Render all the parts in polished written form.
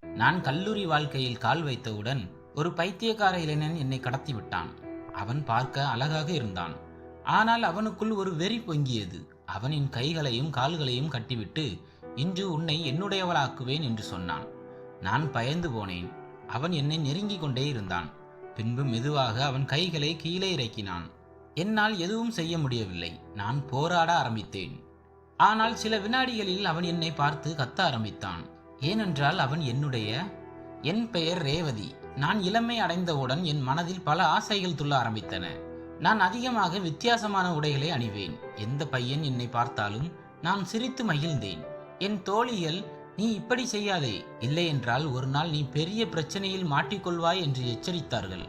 நான் கல்லூரி வாழ்க்கையில் கால் வைத்தவுடன் ஒரு பைத்தியக்கார இளைஞன் என்னை கடத்தி விட்டான். அவன் பார்க்க அழகாக இருந்தான். ஆனால் அவனுக்குள் ஒரு வெறி பொங்கியது. அவன் என் கைகளையும் கால்களையும் கட்டிவிட்டு, இன்று உன்னை என்னுடையவளாக்குவேன் என்று சொன்னான். நான் பயந்து போனேன். அவன் என்னை நெருங்கிக் கொண்டே இருந்தான். பின்பு மெதுவாக அவன் கைகளை கீழே இறக்கினான். என்னால் எதுவும் செய்ய முடியவில்லை. நான் போராட ஆரம்பித்தேன். ஆனால் சில வினாடிகளில் அவன் என்னை பார்த்து கத்த ஆரம்பித்தான். ஏனென்றால் அவன் என் பெயர் ரேவதி. நான் இளமை அடைந்தவுடன் என் மனதில் பல ஆசைகள் துள்ள ஆரம்பித்தன. நான் அதிகமாக வித்தியாசமான உடைகளை அணிவேன். எந்த பையன் என்னை பார்த்தாலும் நான் சிரித்து மகிழ்ந்தேன். என் தோழிகள், நீ இப்படி செய்யாதே, இல்லை என்றால் ஒரு நாள் நீ பெரிய பிரச்சனையில் மாட்டிக்கொள்வாய் என்று எச்சரித்தார்கள்.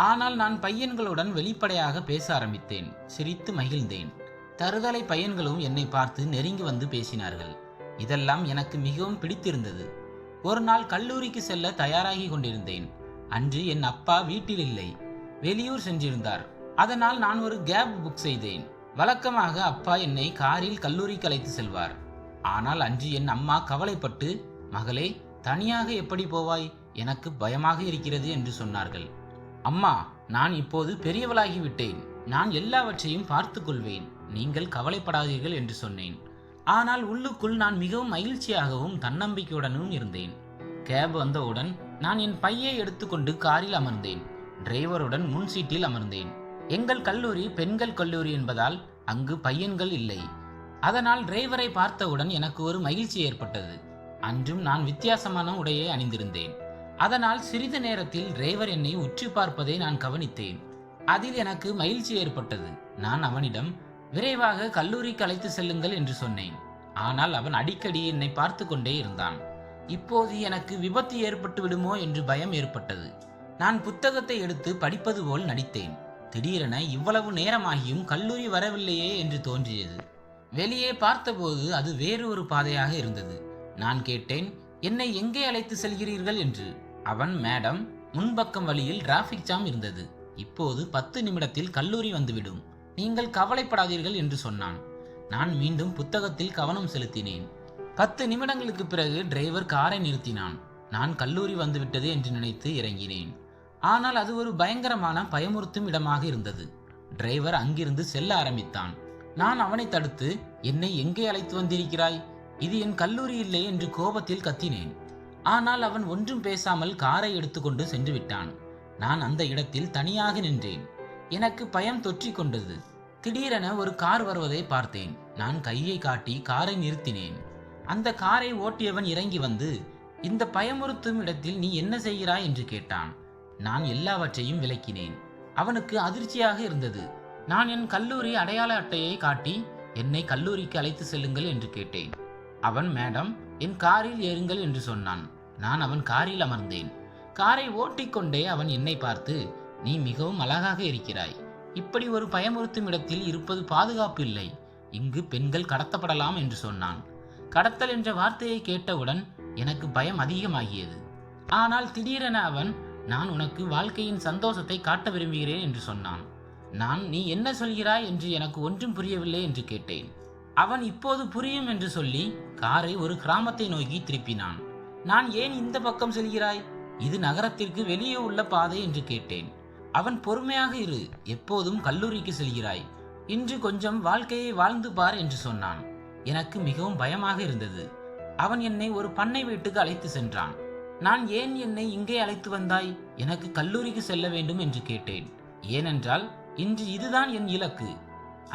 ஆனால் நான் பையன்களுடன் வெளிப்படையாக பேச ஆரம்பித்தேன். சிரித்து மகிழ்ந்தேன். தருதலை பையன்களும் என்னை பார்த்து நெருங்கி வந்து பேசினார்கள். இதெல்லாம் எனக்கு மிகவும் பிடித்திருந்தது. ஒரு நாள் கல்லூரிக்கு செல்ல தயாராகி கொண்டிருந்தேன். அன்று என் அப்பா வீட்டில் இல்லை, வெளியூர் சென்றிருந்தார். அதனால் நான் ஒரு கேப் புக் செய்தேன். வழக்கமாக அப்பா என்னை காரில் கல்லூரிக்கு அழைத்து செல்வார். ஆனால் அன்று என் அம்மா கவலைப்பட்டு, மகளே, தனியாக எப்படி போவாய்? எனக்கு பயமாக இருக்கிறது என்று சொன்னார்கள். அம்மா, நான் இப்போது பெரியவளாகிவிட்டேன். நான் எல்லாவற்றையும் பார்த்து கொள்வேன். நீங்கள் கவலைப்படாதீர்கள் என்று சொன்னேன். ஆனால் உள்ளுக்குள் நான் மிகவும் மகிழ்ச்சியாகவும் தன்னம்பிக்கையுடனும் இருந்தேன். கேப் வந்தவுடன் நான் என் பையை எடுத்துக்கொண்டு காரில் அமர்ந்தேன். டிரைவருடன் முன் சீட்டில் அமர்ந்தேன். எங்கள் கல்லூரி பெண்கள் கல்லூரி என்பதால் அங்கு பையன்கள் இல்லை. அதனால் டிரைவரை பார்த்தவுடன் எனக்கு ஒரு மகிழ்ச்சி ஏற்பட்டது. அன்றும் நான் வித்தியாசமான உடையை அணிந்திருந்தேன். அதனால் சிறிது நேரத்தில் டிரைவர் என்னை உற்று பார்ப்பதை நான் கவனித்தேன். அதில் எனக்கு மகிழ்ச்சி ஏற்பட்டது. நான் அவனிடம், விரைவாக கல்லூரிக்கு அழைத்து செல்லுங்கள் என்று சொன்னேன். ஆனால் அவன் அடிக்கடி என்னை பார்த்து கொண்டே இருந்தான். இப்போது எனக்கு விபத்து ஏற்பட்டு விடுமோ என்று பயம் ஏற்பட்டது. நான் புத்தகத்தை எடுத்து படிப்பது போல் நடித்தேன். திடீரென இவ்வளவு நேரமாகியும் கல்லூரி வரவில்லையே என்று தோன்றியது. வெளியே பார்த்தபோது அது வேறு ஒரு பாதையாக இருந்தது. நான் கேட்டேன், என்னை எங்கே அழைத்து செல்கிறீர்கள் என்று. அவன், மேடம், முன்பக்கம் வழியில் டிராஃபிக் ஜாம் இருந்தது. இப்போது 10 நிமிடத்தில் கல்லூரி வந்துவிடும். நீங்கள் கவலைப்படாதீர்கள் என்று சொன்னான். நான் மீண்டும் புத்தகத்தில் கவனம் செலுத்தினேன். 10 நிமிடங்களுக்கு பிறகு டிரைவர் காரை நிறுத்தினான். நான் கல்லூரி வந்துவிட்டது என்று நினைத்து இறங்கினேன். ஆனால் அது ஒரு பயங்கரமான பயமுறுத்தும் இடமாக இருந்தது. டிரைவர் அங்கிருந்து செல்ல ஆரம்பித்தான். நான் அவனை தடுத்து, என்னை எங்கே அழைத்து வந்திருக்கிறாய்? இது என் கல்லூரி இல்லை என்று கோபத்தில் கத்தினேன். ஆனால் அவன் ஒன்றும் பேசாமல் காரை எடுத்துக்கொண்டு சென்று விட்டான். நான் அந்த இடத்தில் தனியாக நின்றேன். எனக்கு பயம் தொற்றிக் கொண்டது. திடீரென ஒரு கார் வருவதை பார்த்தேன். நான் கையை காட்டி காரை நிறுத்தினேன். அந்த காரை ஓட்டியவன் இறங்கி வந்து, இந்த பயமுறுத்தும் இடத்தில் நீ என்ன செய்கிறாய் என்று கேட்டான். நான் எல்லாவற்றையும் விளக்கினேன். அவனுக்கு அதிர்ச்சியாக இருந்தது. நான் என் கல்லூரி அடையாள அட்டையை காட்டி, என்னை கல்லூரிக்கு அழைத்து செல்லுங்கள் என்று கேட்டேன். அவன், மேடம், என் காரில் ஏறுங்கள் என்று சொன்னான். நான் அவன் காரில் அமர்ந்தேன். காரை ஓட்டிக்கொண்டே அவன் என்னை பார்த்து, நீ மிகவும் அழகாக இருக்கிறாய். இப்படி ஒரு பயமுறுத்தும் இடத்தில் இருப்பது பாதுகாப்பு இல்லை. இங்கு பெண்கள் கடத்தப்படலாம் என்று சொன்னான். கடத்தல் என்ற வார்த்தையை கேட்டவுடன் எனக்கு பயம் அதிகமாகியது. ஆனால் திடீரென அவன், நான் உனக்கு வாழ்க்கையின் சந்தோஷத்தை காட்ட விரும்புகிறேன் என்று சொன்னான். நான், நீ என்ன சொல்கிறாய் என்று எனக்கு ஒன்றும் புரியவில்லை என்று கேட்டேன். அவன், இப்போது புரியும் என்று சொல்லி காரை ஒரு கிராமத்தை நோக்கி திருப்பினான். நான், ஏன் இந்த பக்கம் செல்கிறாய்? இது நகரத்திற்கு வெளியே உள்ள பாதை என்று கேட்டேன். அவன், பொறுமையாக இரு, எப்போதும் கல்லூரிக்கு செல்கிறாய். இன்று கொஞ்சம் வாழ்க்கையை வாழ்ந்து பார் என்று சொன்னான். எனக்கு மிகவும் பயமாக இருந்தது. அவன் என்னை ஒரு பண்ணை வீட்டுக்கு அழைத்து சென்றான். நான், ஏன் என்னை இங்கே அழைத்து வந்தாய்? எனக்கு கல்லூரிக்கு செல்ல வேண்டும் என்று கேட்டேன். ஏனென்றால் இன்று இதுதான் என் இலக்கு.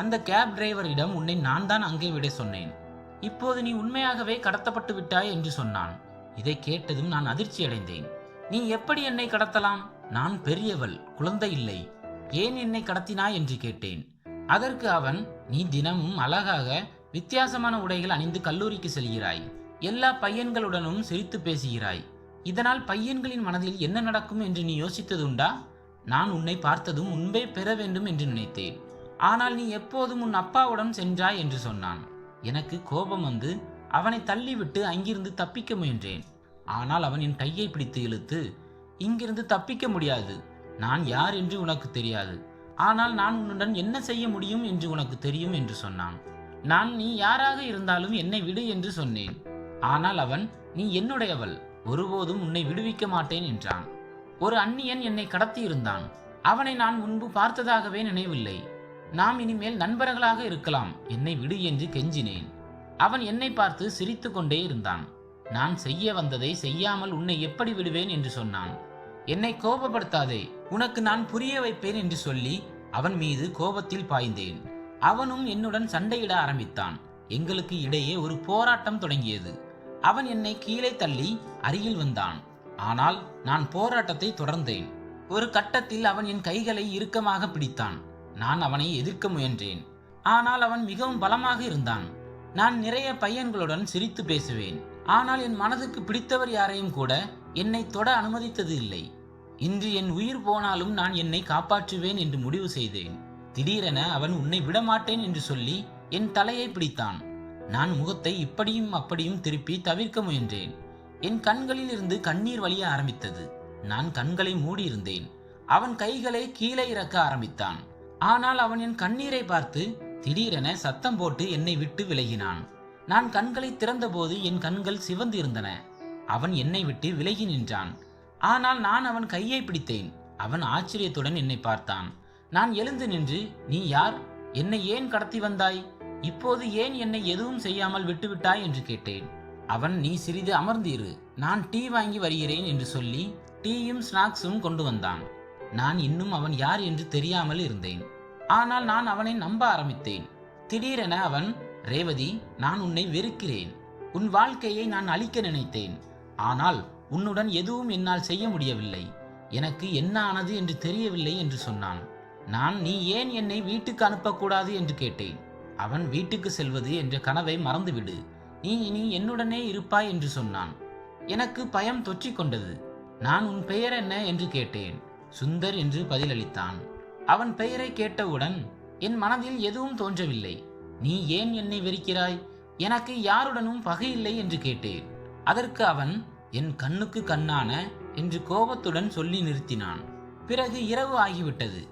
அந்த கேப் டிரைவரிடம், உன்னை நான் தான் அங்கே விட சொன்னேன். இப்போது நீ உண்மையாகவே கடத்தப்பட்டு விட்டாய் என்று சொன்னான். இதை கேட்டதும் நான் அதிர்ச்சி அடைந்தேன். நீ எப்படி என்னை கடத்தலாம்? நான் பெரியவள், குழந்தை இல்லை. ஏன் என்னை கடத்தினாய் என்று கேட்டேன். அதற்கு அவன், நீ தினமும் அழகாக வித்தியாசமான உடைகள் அணிந்து கல்லூரிக்கு செல்கிறாய். எல்லா பையன்களுடனும் சிரித்து பேசுகிறாய். இதனால் பையன்களின் மனதில் என்ன நடக்கும் என்று நீ யோசித்ததுண்டா? நான் உன்னை பார்த்ததும் முன்பே பெற வேண்டும் என்று நினைத்தேன். ஆனால் நீ எப்போதும் உன் அப்பாவுடன் சென்றாய் என்று சொன்னான். எனக்கு கோபம் வந்து அவனை தள்ளிவிட்டு அங்கிருந்து தப்பிக்க முயன்றேன். ஆனால் அவன் என் கையை பிடித்து இழுத்து, இங்கிருந்து தப்பிக்க முடியாது. நான் யார் என்று உனக்கு தெரியாது. ஆனால் நான் உன்னுடன் என்ன செய்ய முடியும் என்று உனக்கு தெரியும் என்று சொன்னான். நான், நீ யாராக இருந்தாலும் என்னை விடு என்று சொன்னேன். ஆனால் அவன், நீ என்னுடையவள், ஒருபோதும் உன்னை விடுவிக்க மாட்டேன் என்றான். ஒரு அந்நியன் என்னை கடத்தியிருந்தான். அவனை நான் முன்பு பார்த்ததாகவே நினைவில்லை. நாம் இனிமேல் நண்பர்களாக இருக்கலாம், என்னை விடு என்று கெஞ்சினேன். அவன் என்னை பார்த்து சிரித்து கொண்டே இருந்தான். நான் செய்ய வந்ததை செய்யாமல் உன்னை எப்படி விடுவேன் என்று சொன்னான். என்னை கோபப்படுத்தாதே, உனக்கு நான் புரிய வைப்பேன் என்று சொல்லி அவன் மீது கோபத்தில் பாய்ந்தேன். அவனும் என்னுடன் சண்டையிட ஆரம்பித்தான். எங்களுக்கு இடையே ஒரு போராட்டம் தொடங்கியது. அவன் என்னை கீழே தள்ளி அருகில் வந்தான். ஆனால் நான் போராட்டத்தை தொடர்ந்தேன். ஒரு கட்டத்தில் அவன் என் கைகளை இறுக்கமாக பிடித்தான். நான் அவனை எதிர்க்க முயன்றேன். ஆனால் அவன் மிகவும் பலமாக இருந்தான். நான் நிறைய பையன்களுடன் சிரித்து பேசுவேன். ஆனால் என் மனதுக்கு பிடித்தவர் யாரையும் கூட என்னை தொட அனுமதித்தது இல்லை. இன்று என் உயிர் போனாலும் நான் என்னை காப்பாற்றுவேன் என்று முடிவு செய்தேன். திடீரென அவன் உன்னை விடமாட்டேன் என்று சொல்லி என் தலையை பிடித்தான். நான் முகத்தை இப்படியும் அப்படியும் திருப்பி தவிர்க்க முயன்றேன். என் கண்களில் இருந்து கண்ணீர் வழிய ஆரம்பித்தது. நான் கண்களை மூடியிருந்தேன். அவன் கைகளை கீழே இறக்க ஆரம்பித்தான். ஆனால் அவன் என் கண்ணீரை பார்த்து திடீரென சத்தம் போட்டு என்னை விட்டு விலகினான். நான் கண்களை திறந்தபோது என் கண்கள் சிவந்து இருந்தன. அவன் என்னை விட்டு விலகி நின்றான். ஆனால் நான் அவன் கையை பிடித்தேன். அவன் ஆச்சரியத்துடன் என்னை பார்த்தான். நான் எழுந்து நின்று, நீ யார்? என்னை ஏன் கடத்தி வந்தாய்? இப்போது ஏன் என்னை எதுவும் செய்யாமல் விட்டுவிட்டாய் என்று கேட்டேன். அவன், நீ சிறிது அமர்ந்தீரு, நான் டீ வாங்கி வருகிறேன் என்று சொல்லி டீயும் ஸ்நாக்ஸும் கொண்டு வந்தான். நான் இன்னும் அவன் யார் என்று தெரியாமல் இருந்தேன். ஆனால் நான் அவனை நம்ப ஆரம்பித்தேன். திடீரென அவன், ரேவதி, நான் உன்னை வெறுக்கிறேன். உன் வாழ்க்கையை நான் அழிக்க நினைத்தேன். ஆனால் உன்னுடன் எதுவும் என்னால் செய்ய முடியவில்லை. எனக்கு என்ன ஆனது என்று தெரியவில்லை என்று சொன்னான். நான், நீ ஏன் என்னை வீட்டுக்கு அனுப்பக்கூடாது என்று கேட்டேன். அவன், வீட்டுக்கு செல்வது என்ற கனவை மறந்துவிடு, நீ இனி என்னுடனே இருப்பாய் என்று சொன்னான். எனக்கு பயம் தொற்றிக் கொண்டது. நான், உன் பெயர் என்ன என்று கேட்டேன். சுந்தர் என்று பதிலளித்தான். அவன் பெயரை கேட்டவுடன் என் மனதில் எதுவும் தோன்றவில்லை. நீ ஏன் என்னை வெறுக்கிறாய்? எனக்கு யாருடனும் பகையில்லை என்று கேட்டேன். அதற்கு அவன், என் கண்ணுக்கு கண்ணான என்று கோபத்துடன் சொல்லி நிறுத்தினான். பிறகு இரவு ஆகிவிட்டது.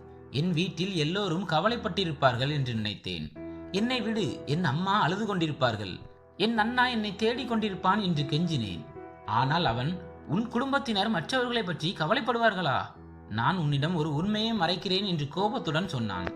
என் வீட்டில் எல்லோரும் கவலைப்பட்டிருப்பார்கள் என்று நினைத்தேன். என்னை விடு, என் அம்மா அழுது கொண்டிருப்பார்கள், என் அண்ணா என்னை தேடிக் கொண்டிருப்பான் என்று கெஞ்சினேன். ஆனால் அவன், உன் குடும்பத்தினர் மற்றவர்களை பற்றி கவலைப்படுவார்களா? நான் உன்னிடம் ஒரு உண்மையை மறைக்கிறேன் என்று கோபத்துடன் சொன்னான்.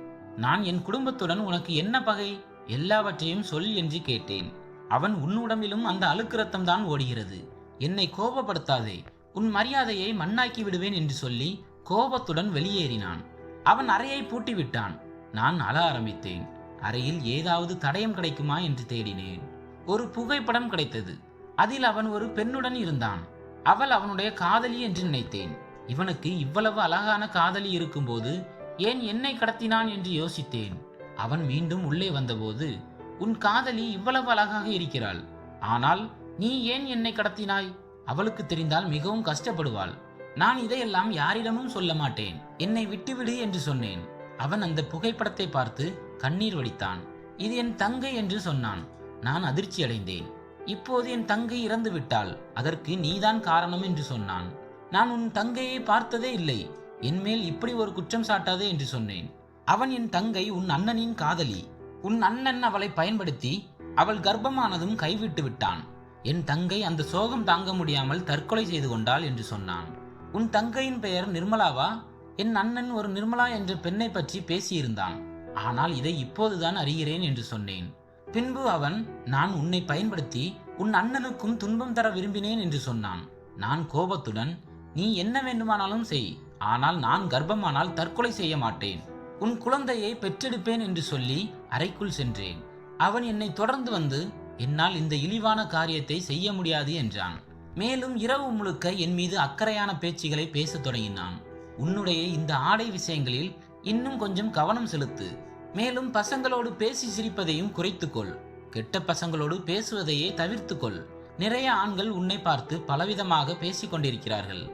நான், என் குடும்பத்துடன் உனக்கு என்ன பகை? எல்லாவற்றையும் சொல் என்று கேட்டேன். அவன், உன்னுடம்பிலும் அந்த அழுக்கு ரத்தம் தான் ஓடுகிறது. என்னை கோபப்படுத்தாதே, உன் மரியாதையை மண்ணாக்கி விடுவேன் என்று சொல்லி கோபத்துடன் வெளியேறினான். அவன் அறையை பூட்டிவிட்டான். நான் அழ ஆரம்பித்தேன். அறையில் ஏதாவது தடயம் கிடைக்குமா என்று தேடினேன். ஒரு புகைப்படம் கிடைத்தது. அதில் அவன் ஒரு பெண்ணுடன் இருந்தான். அவள் அவனுடைய காதலி என்று நினைத்தேன். இவனுக்கு இவ்வளவு அழகான காதலி இருக்கும்போது ஏன் என்னை கடத்தினான் என்று யோசித்தேன். அவன் மீண்டும் உள்ளே வந்தபோது, உன் காதலி இவ்வளவு அழகாக இருக்கிறாள், ஆனால் நீ ஏன் என்னை கடத்தினாய்? அவளுக்கு தெரிந்தால் மிகவும் கஷ்டப்படுவாள். நான் இதையெல்லாம் யாரிடமும் சொல்ல மாட்டேன், என்னை விட்டுவிடு என்று சொன்னேன். அவன் அந்த புகைப்படத்தை பார்த்து கண்ணீர் வடித்தான். இது என் தங்கை என்று சொன்னான். நான் அதிர்ச்சி அடைந்தேன். இப்போது என் தங்கை இறந்து விட்டாள், அதற்கு நீதான் காரணம் என்று சொன்னான். நான் உன் தங்கையை பார்த்ததே இல்லை, என்மேல் இப்படி ஒரு குற்றம் சாட்டாதே என்று சொன்னேன். அவன், என் தங்கை உன் அண்ணனின் காதலி. உன் அண்ணன் அவளை பயன்படுத்தி அவள் கர்ப்பமானதும் கைவிட்டு விட்டான். என் தங்கை அந்த சோகம் தாங்க முடியாமல் தற்கொலை செய்து கொண்டாள் என்று சொன்னான். உன் தங்கையின் பெயர் நிர்மலாவா? என் அண்ணன் ஒரு நிர்மலா என்ற பெண்ணை பற்றி பேசியிருந்தான். ஆனால் இதை இப்போதுதான் அறிகிறேன் என்று சொன்னேன். பின்பு அவன், நான் உன்னை பயன்படுத்தி உன் அண்ணனுக்கும் துன்பம் தர விரும்பினேன் என்று சொன்னான். நான் கோபத்துடன், நீ என்ன வேண்டுமானாலும் செய், ஆனால் நான் கர்ப்பமானால் தற்கொலை செய்ய மாட்டேன், உன் குழந்தையை பெற்றெடுப்பேன் என்று சொல்லி அறைக்குள் சென்றேன். அவன் என்னை தொடர்ந்து வந்து, என்னால் இந்த இழிவான காரியத்தை செய்ய முடியாது என்றான். மேலும் இரவு முழுக்க என் மீது அக்கறையான பேச்சுகளை பேசத் தொடங்கினான். உன்னுடைய இந்த ஆடை விஷயங்களில் இன்னும் கொஞ்சம் கவனம் செலுத்து. மேலும் பசங்களோடு பேசி சிரிப்பதையும் குறைத்துக்கொள். கெட்ட பசங்களோடு பேசுவதையே தவிர்த்துக்கொள். நிறைய ஆண்கள் உன்னை பார்த்து பலவிதமாக பேசிக் கொண்டிருக்கிறார்கள்.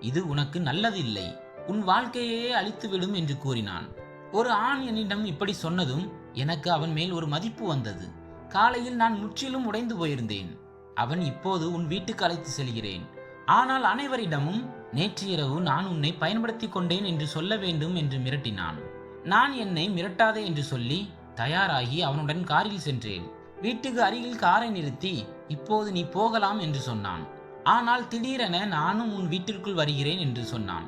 இது உனக்கு நல்லதில்லை, உன் வாழ்க்கையே அழித்துவிடும் என்று கூறினான். ஒரு ஆண் என்னிடம் இப்படி சொன்னதும் எனக்கு அவன் மேல் ஒரு மதிப்பு வந்தது. காலையில் நான் முற்றிலும் உடைந்து போயிருந்தேன். அவன், இப்போது உன் வீட்டுக்கு அழைத்து செல்கிறேன், ஆனால் அனைவரிடமும் நேற்று இரவு நான் உன்னை பயன்படுத்தி கொண்டேன் என்று சொல்ல வேண்டும் என்று மிரட்டினான். நான் என்னை மிரட்டாதே என்று சொல்லி தயாராகி அவனுடன் காரில் சென்றேன். வீட்டுக்கு அருகில் காரை நிறுத்தி, இப்போது நீ போகலாம் என்று சொன்னான். ஆனால் திடீரென நானும் உன் வீட்டிற்குள் வருகிறேன் என்று சொன்னான்.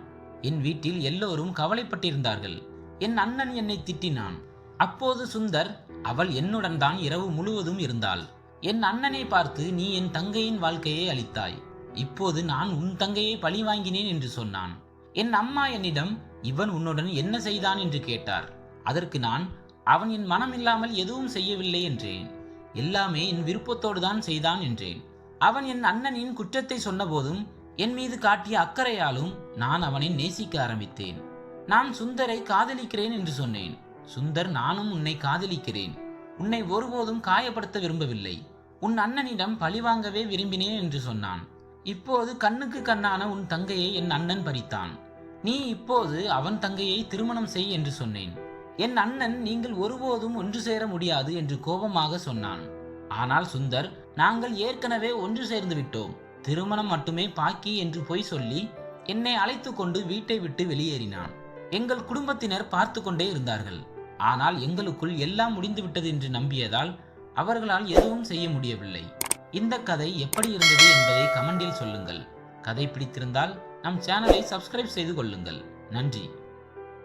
என் வீட்டில் எல்லோரும் கவலைப்பட்டிருந்தார்கள். என் அண்ணன் என்னை திட்டினான். அப்போது சுந்தர், அவள் என்னுடன் தான் இரவு முழுவதும் இருந்தாள். என் அண்ணனை பார்த்து, நீ என் தங்கையின் வாழ்க்கையை அளித்தாய், இப்போது நான் உன் தங்கையை பழி வாங்கினேன் என்று சொன்னான். என் அம்மா என்னிடம், இவன் உன்னுடன் என்ன செய்தான் என்று கேட்டார். அதற்கு நான், அவன் என் மனமில்லாமல் எதுவும் செய்யவில்லை என்றேன். எல்லாமே என் விருப்பத்தோடு தான் செய்தான் என்றேன். அவன் என் அண்ணனின் குற்றத்தை சொன்னபோதும் என் மீது காட்டிய அக்கறையாலும் நான் அவனை நேசிக்க ஆரம்பித்தேன். நான் சுந்தரை காதலிக்கிறேன் என்று சொன்னேன். சுந்தர், நானும் உன்னை காதலிக்கிறேன், உன்னை ஒருபோதும் காயப்படுத்த விரும்பவில்லை, உன் அண்ணனிடம் பழிவாங்கவே விரும்பினேன் என்று சொன்னான். இப்போது கண்ணுக்கு கண்ணான உன் தங்கையை என் அண்ணன் பறித்தான். நீ இப்போது அவன் தங்கையை திருமணம் செய் என்று சொன்னேன். என் அண்ணன், நீங்கள் ஒருபோதும் ஒன்று சேர முடியாது என்று கோபமாக சொன்னான். ஆனால் சுந்தர், நாங்கள் ஏற்கனவே ஒன்று சேர்ந்து விட்டோம், திருமணம் மட்டுமே பாக்கி என்று பொய் சொல்லி என்னை அழைத்து கொண்டு வீட்டை விட்டு வெளியேறினான். எங்கள் குடும்பத்தினர் பார்த்து கொண்டே இருந்தார்கள். ஆனால் எங்களுக்குள் எல்லாம் முடிந்துவிட்டது என்று நம்பியதால் அவர்களால் எதுவும் செய்ய முடியவில்லை. இந்த கதை எப்படி இருந்தது என்பதை கமெண்டில் சொல்லுங்கள். கதை பிடித்திருந்தால் நம் சேனலை சப்ஸ்கிரைப் செய்து கொள்ளுங்கள். நன்றி.